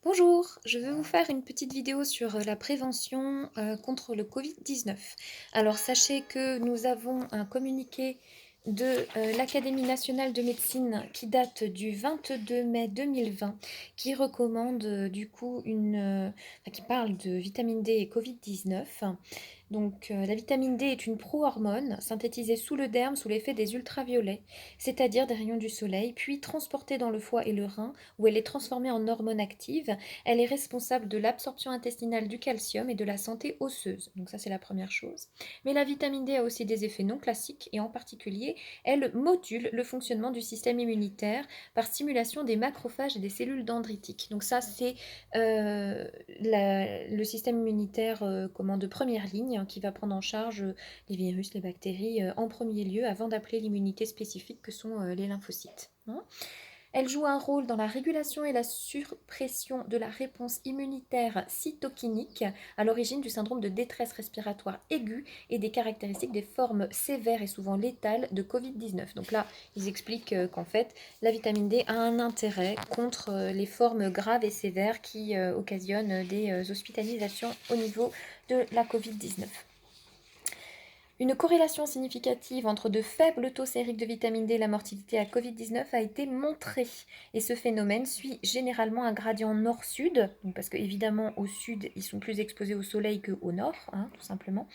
Bonjour, je vais vous faire une petite vidéo sur la prévention contre le Covid-19. Alors sachez que nous avons un communiqué de l'Académie nationale de médecine qui date du 22 mai 2020 qui recommande du coup qui parle de vitamine D et Covid-19. Donc la vitamine D est une prohormone synthétisée sous le derme sous l'effet des ultraviolets, c'est-à-dire des rayons du soleil, puis transportée dans le foie et le rein où elle est transformée en hormone active. Elle est responsable de l'absorption intestinale du calcium et de la santé osseuse. Donc ça, c'est la première chose. Mais la vitamine D a aussi des effets non classiques et en particulier, elle module le fonctionnement du système immunitaire par stimulation des macrophages et des cellules dendritiques. Donc ça, c'est le système immunitaire de première ligne qui va prendre en charge les virus, les bactéries en premier lieu avant d'appeler l'immunité spécifique que sont les lymphocytes. Hein. Elle joue un rôle dans la régulation et la suppression de la réponse immunitaire cytokinique à l'origine du syndrome de détresse respiratoire aiguë et des caractéristiques des formes sévères et souvent létales de Covid-19. Donc là, ils expliquent qu'en fait, la vitamine D a un intérêt contre les formes graves et sévères qui occasionnent des hospitalisations au niveau de la Covid-19. Une corrélation significative entre de faibles taux sériques de vitamine D et la mortalité à Covid-19 a été montrée. Et ce phénomène suit généralement un gradient nord-sud, parce qu'évidemment au sud, ils sont plus exposés au soleil qu'au nord, hein, tout simplement.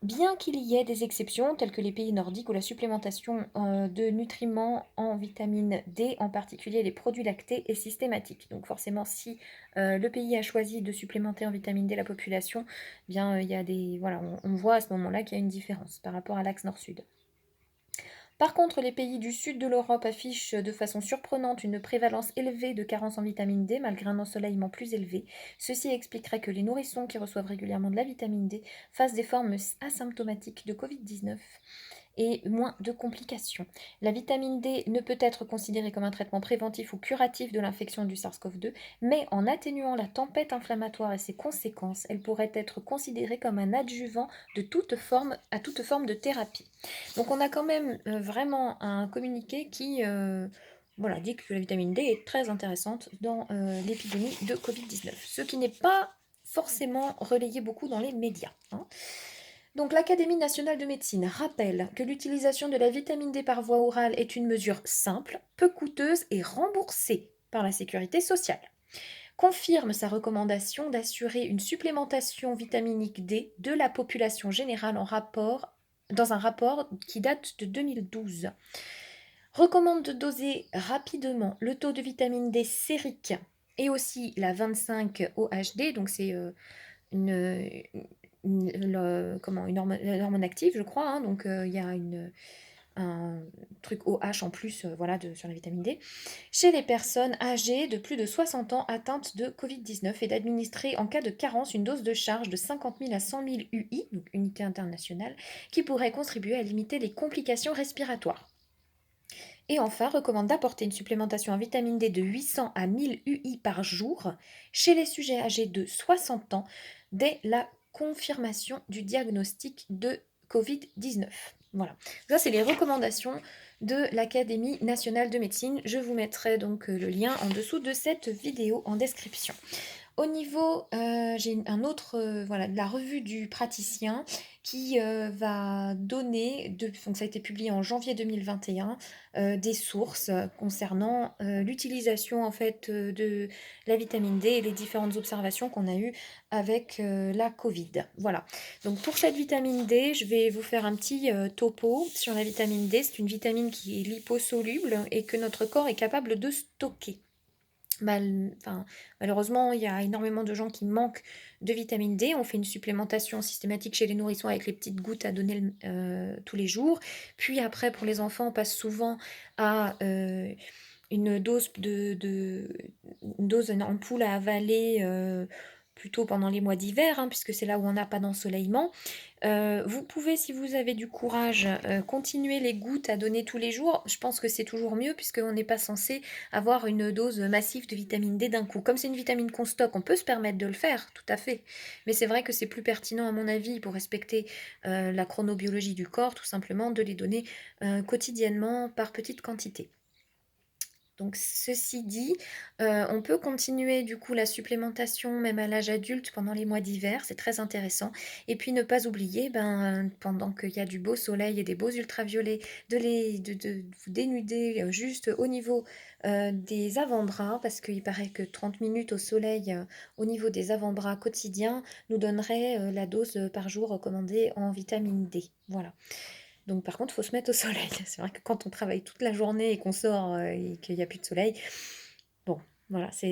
Bien qu'il y ait des exceptions, telles que les pays nordiques où la supplémentation de nutriments en vitamine D, en particulier les produits lactés, est systématique. Donc forcément, si le pays a choisi de supplémenter en vitamine D la population, eh bien il y a voilà, on voit à ce moment-là qu'il y a une différence par rapport à l'axe nord-sud. Par contre, les pays du sud de l'Europe affichent de façon surprenante une prévalence élevée de carence en vitamine D malgré un ensoleillement plus élevé. Ceci expliquerait que les nourrissons qui reçoivent régulièrement de la vitamine D fassent des formes asymptomatiques de Covid-19 et moins de complications. La vitamine D ne peut être considérée comme un traitement préventif ou curatif de l'infection du SARS-CoV-2, mais en atténuant la tempête inflammatoire et ses conséquences, elle pourrait être considérée comme un adjuvant à toute forme de thérapie. Donc on a quand même vraiment un communiqué qui voilà, dit que la vitamine D est très intéressante dans l'épidémie de Covid-19, ce qui n'est pas forcément relayé beaucoup dans les médias. Hein. Donc l'Académie nationale de médecine rappelle que l'utilisation de la vitamine D par voie orale est une mesure simple, peu coûteuse et remboursée par la sécurité sociale. Confirme sa recommandation d'assurer une supplémentation vitaminique D de la population générale dans un rapport qui date de 2012. Recommande de doser rapidement le taux de vitamine D sérique et aussi la 25 OHD, donc c'est une, une hormone active, je crois. Hein, donc, il y a un truc OH en plus voilà, sur la vitamine D, chez les personnes âgées de plus de 60 ans atteintes de Covid-19 et d'administrer en cas de carence une dose de charge de 50 000 à 100 000 UI, donc unité internationale, qui pourrait contribuer à limiter les complications respiratoires. Et enfin, recommande d'apporter une supplémentation en vitamine D de 800 à 1000 UI par jour chez les sujets âgés de 60 ans dès la confirmation du diagnostic de Covid-19. Voilà, ça c'est les recommandations de l'Académie nationale de médecine. Je vous mettrai donc le lien en dessous de cette vidéo en description. Au niveau, j'ai voilà, de la revue du praticien qui va donner, donc ça a été publié en janvier 2021, des sources concernant l'utilisation en fait de la vitamine D et les différentes observations qu'on a eues avec la Covid. Voilà. Donc pour cette vitamine D, je vais vous faire un petit topo sur la vitamine D. C'est une vitamine qui est liposoluble et que notre corps est capable de stocker. Malheureusement, il y a énormément de gens qui manquent de vitamine D. On fait une supplémentation systématique chez les nourrissons avec les petites gouttes à donner tous les jours. Puis après, pour les enfants, on passe souvent à une dose une ampoule à avaler plutôt pendant les mois d'hiver, hein, puisque c'est là où on n'a pas d'ensoleillement. Vous pouvez, si vous avez du courage, continuer les gouttes à donner tous les jours. Je pense que c'est toujours mieux puisqu'on n'est pas censé avoir une dose massive de vitamine D d'un coup. Comme c'est une vitamine qu'on stocke, on peut se permettre de le faire, tout à fait. Mais c'est vrai que c'est plus pertinent, à mon avis, pour respecter la chronobiologie du corps, tout simplement, de les donner quotidiennement par petites quantités. Donc ceci dit, on peut continuer du coup la supplémentation même à l'âge adulte pendant les mois d'hiver, c'est très intéressant et puis ne pas oublier, ben, pendant qu'il y a du beau soleil et des beaux ultraviolets, de vous dénuder, juste au niveau, des avant-bras parce qu'il paraît que 30 minutes au soleil, au niveau des avant-bras quotidiens nous donnerait, la dose, par jour recommandée en vitamine D. Voilà. Donc par contre, il faut se mettre au soleil. C'est vrai que quand on travaille toute la journée et qu'on sort et qu'il n'y a plus de soleil, bon, voilà, ça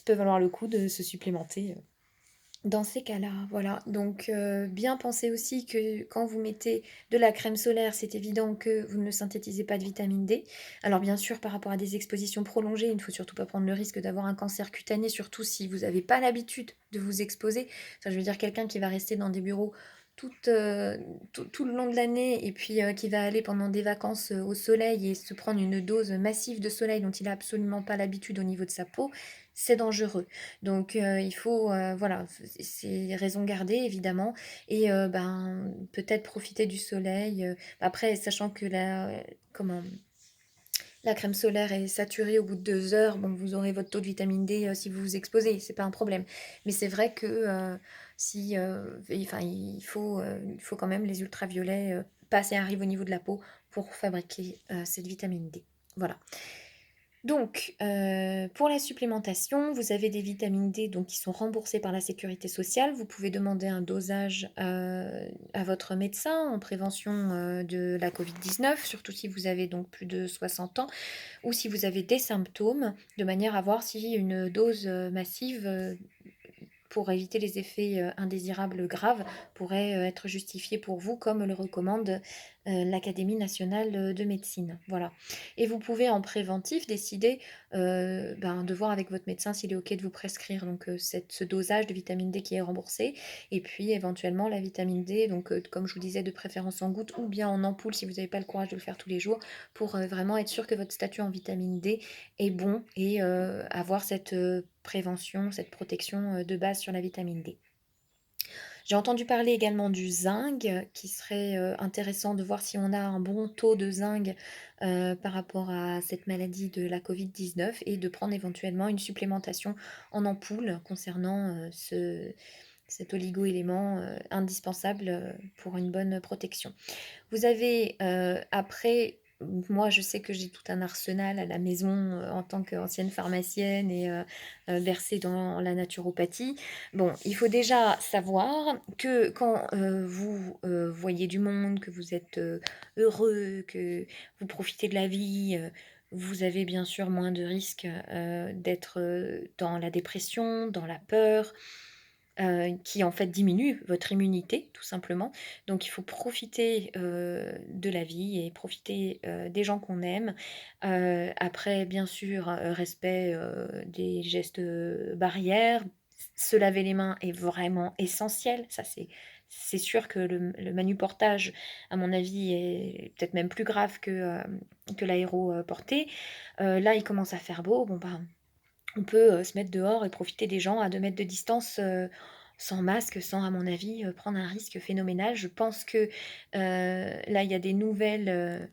peut valoir le coup de se supplémenter dans ces cas-là. Voilà, donc bien penser aussi que quand vous mettez de la crème solaire, c'est évident que vous ne synthétisez pas de vitamine D. Alors bien sûr, par rapport à des expositions prolongées, il ne faut surtout pas prendre le risque d'avoir un cancer cutané, surtout si vous n'avez pas l'habitude de vous exposer. Enfin, je veux dire, quelqu'un qui va rester dans des bureaux tout, tout le long de l'année et puis qui va aller pendant des vacances au soleil et se prendre une dose massive de soleil dont il n'a absolument pas l'habitude au niveau de sa peau, c'est dangereux. Donc il faut, voilà, c'est raison gardée évidemment et ben, peut-être profiter du soleil, après sachant que comment? La crème solaire est saturée au bout de 2 heures, bon vous aurez votre taux de vitamine D, si vous vous exposez, c'est pas un problème. Mais c'est vrai que, si, enfin il faut quand même les ultraviolets, passent et arrivent au niveau de la peau pour fabriquer, cette vitamine D. Voilà. Donc, pour la supplémentation, vous avez des vitamines D donc qui sont remboursées par la sécurité sociale. Vous pouvez demander un dosage, à votre médecin en prévention, de la COVID-19, surtout si vous avez donc plus de 60 ans ou si vous avez des symptômes, de manière à voir si une dose, massive, pour éviter les effets, indésirables graves pourrait, être justifiée pour vous comme le recommande, l'Académie nationale, de médecine. Voilà et vous pouvez en préventif décider, ben, de voir avec votre médecin s'il est OK de vous prescrire donc, ce dosage de vitamine D qui est remboursé et puis éventuellement la vitamine D donc, comme je vous disais de préférence en gouttes ou bien en ampoule si vous n'avez pas le courage de le faire tous les jours pour, vraiment être sûr que votre statut en vitamine D est bon et avoir cette, prévention, cette protection, de base sur la vitamine D. J'ai entendu parler également du zinc, qui serait, intéressant de voir si on a un bon taux de zinc, par rapport à cette maladie de la COVID-19 et de prendre éventuellement une supplémentation en ampoule concernant, cet oligo-élément, indispensable, pour une bonne protection. Vous avez, après, moi je sais que j'ai tout un arsenal à la maison, en tant qu'ancienne pharmacienne et versée dans la naturopathie. Bon, il faut déjà savoir que quand, vous, voyez du monde, que vous êtes, heureux, que vous profitez de la vie, vous avez bien sûr moins de risques, d'être, dans la dépression, dans la peur, qui en fait diminue votre immunité tout simplement. Donc il faut profiter, de la vie et profiter, des gens qu'on aime. Après bien sûr, respect, des gestes, barrières. Se laver les mains est vraiment essentiel, ça c'est sûr que le manuportage à mon avis est peut-être même plus grave que l'aéroporté. Là il commence à faire beau, bon ben on peut, se mettre dehors et profiter des gens à 2 mètres de distance, sans masque, sans à mon avis, prendre un risque phénoménal. Je pense que, là, il y a des nouvelles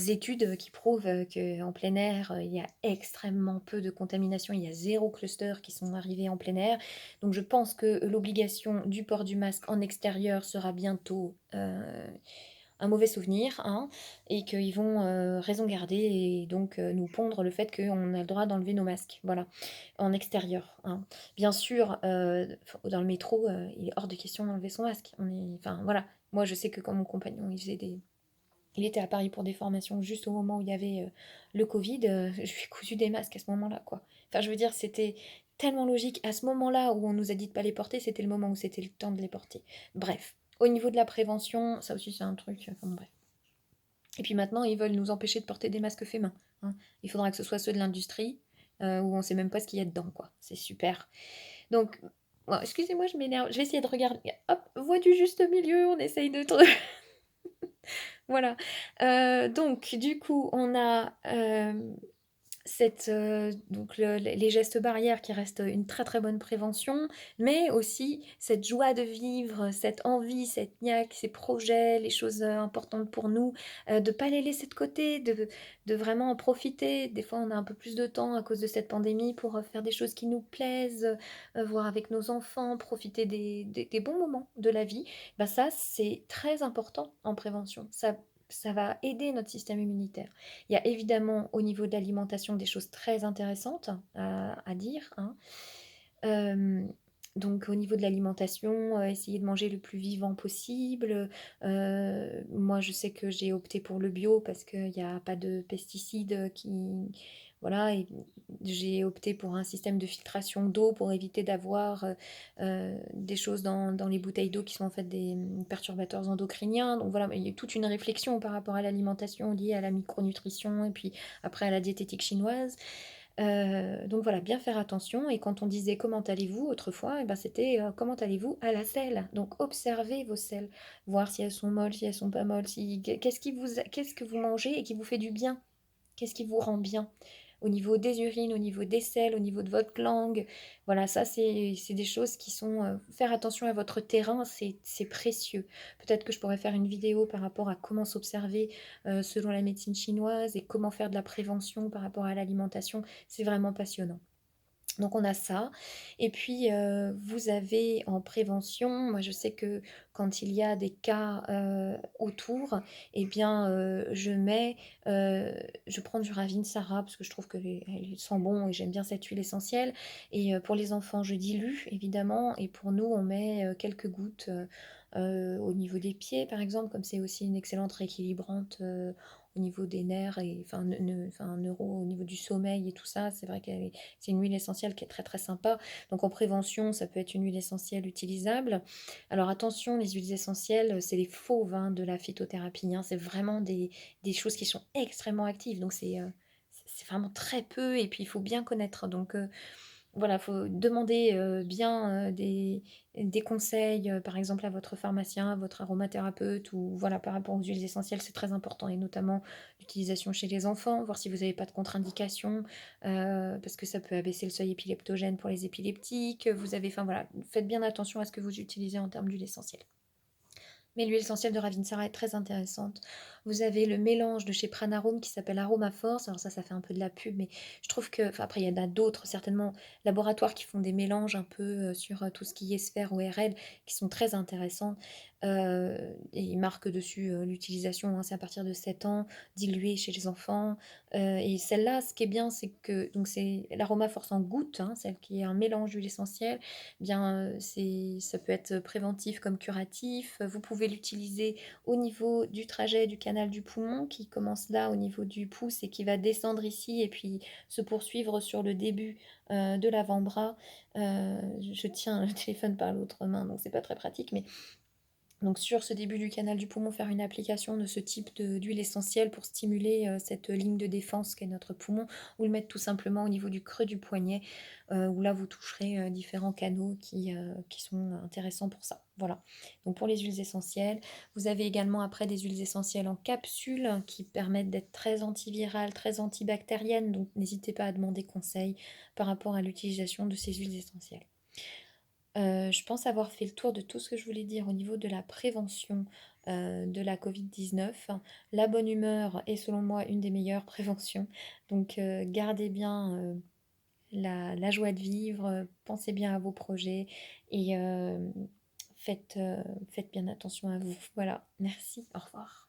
études, qui prouvent, qu'en plein air, il y a extrêmement peu de contamination. Il y a 0 cluster qui sont arrivés en plein air. Donc je pense que l'obligation du port du masque en extérieur sera bientôt, un mauvais souvenir, hein, et qu'ils vont, raison garder et donc nous pondre le fait qu'on a le droit d'enlever nos masques, voilà, en extérieur, hein. Bien sûr, dans le métro, il est hors de question d'enlever son masque. Enfin voilà, moi je sais que quand mon compagnon il était à Paris pour des formations juste au moment où il y avait, le Covid, je lui ai cousu des masques à ce moment-là, quoi. Enfin je veux dire, c'était tellement logique. À ce moment-là où on nous a dit de pas les porter, c'était le moment où c'était le temps de les porter. Bref, au niveau de la prévention, ça aussi c'est un truc, enfin bref. Et puis maintenant, ils veulent nous empêcher de porter des masques faits main, hein. Il faudra que ce soit ceux de l'industrie, où on sait même pas ce qu'il y a dedans, quoi. C'est super. Donc, oh, excusez-moi, je m'énerve. Je vais essayer de regarder. Hop, voie du juste milieu, on essaye de voilà. Donc, du coup, on a Donc les gestes barrières qui restent une très, très bonne prévention, mais aussi cette joie de vivre, cette envie, cette niaque, ces projets, les choses, importantes pour nous, de pas les laisser de côté, de vraiment en profiter. Des fois, on a un peu plus de temps à cause de cette pandémie pour, faire des choses qui nous plaisent, voir avec nos enfants, profiter des bons moments de la vie. Bah, ça, c'est très important en prévention. Ça va aider notre système immunitaire. Il y a évidemment au niveau de l'alimentation des choses très intéressantes à dire, hein. Hem, donc au niveau de l'alimentation, essayer de manger le plus vivant possible. Moi je sais que j'ai opté pour le bio parce qu'il y a pas de pesticides, qui voilà, et j'ai opté pour un système de filtration d'eau pour éviter d'avoir, des choses dans les bouteilles d'eau qui sont en fait des, perturbateurs endocriniens. Donc voilà, il y a toute une réflexion par rapport à l'alimentation liée à la micronutrition et puis après à la diététique chinoise. Donc voilà, bien faire attention, et quand on disait: «Comment allez-vous?» autrefois, et ben, c'était, «Comment allez-vous?» à la selle. Donc observez vos selles, voir si elles sont molles, si elles sont pas molles, si qu'est-ce que vous mangez et qui vous fait du bien? Qu'est-ce qui vous rend bien? Au niveau des urines, au niveau des selles, au niveau de votre langue. Voilà, ça c'est des choses qui sont, faire attention à votre terrain, c'est précieux. Peut-être que je pourrais faire une vidéo par rapport à comment s'observer, selon la médecine chinoise, et comment faire de la prévention par rapport à l'alimentation. C'est vraiment passionnant. Donc on a ça, et puis, vous avez en prévention, moi je sais que quand il y a des cas, autour, eh bien, je prends du Ravinsara parce que je trouve elle sent bon et j'aime bien cette huile essentielle, et pour les enfants je dilue évidemment, et pour nous on met, quelques gouttes, au niveau des pieds par exemple, comme c'est aussi une excellente rééquilibrante, au niveau des nerfs, et enfin neuro, au niveau du sommeil et tout ça. C'est vrai qu'elle est c'est une huile essentielle qui est très, très sympa. Donc en prévention, ça peut être une huile essentielle utilisable. Alors attention, les huiles essentielles, c'est les fauves, hein, de la phytothérapie, hein. C'est vraiment des choses qui sont extrêmement actives. Donc c'est vraiment très peu, et puis il faut bien connaître. Donc voilà, faut demander, bien, des conseils, par exemple à votre pharmacien, à votre aromathérapeute, ou voilà, par rapport aux huiles essentielles, c'est très important, et notamment l'utilisation chez les enfants, voir si vous n'avez pas de contre-indication, parce que ça peut abaisser le seuil épileptogène pour les épileptiques. Vous avez enfin voilà, faites bien attention à ce que vous utilisez en termes d'huile essentielle. Mais l'huile essentielle de Ravinsara est très intéressante. Vous avez le mélange de chez Pranarum qui s'appelle Aroma Force. Alors ça fait un peu de la pub, mais je trouve que, enfin après il y en a d'autres certainement, laboratoires qui font des mélanges un peu, sur, tout ce qui est sphère ORL, qui sont très intéressants. Et ils marquent dessus, l'utilisation, hein, c'est à partir de 7 ans, dilué chez les enfants. Et celle-là, ce qui est bien, c'est que donc c'est l'Aroma Force en goutte, hein, celle qui est un mélange d'huile essentielle. Bien, ça peut être préventif comme curatif. Vous pouvez l'utiliser au niveau du trajet du canal du poumon qui commence là au niveau du pouce et qui va descendre ici et puis se poursuivre sur le début, de l'avant-bras. Je tiens le téléphone par l'autre main, donc c'est pas très pratique, mais donc sur ce début du canal du poumon, faire une application de ce type d'huile essentielle pour stimuler, cette ligne de défense qu'est notre poumon, ou le mettre tout simplement au niveau du creux du poignet, où là vous toucherez, différents canaux qui sont intéressants pour ça. Voilà, donc pour les huiles essentielles. Vous avez également après des huiles essentielles en capsule, qui permettent d'être très antivirales, très antibactériennes, donc n'hésitez pas à demander conseil par rapport à l'utilisation de ces huiles essentielles. Je pense avoir fait le tour de tout ce que je voulais dire au niveau de la prévention, de la Covid-19. La bonne humeur est selon moi une des meilleures préventions. Donc gardez bien, la joie de vivre, pensez bien à vos projets, et faites bien attention à vous. Voilà, merci, au revoir.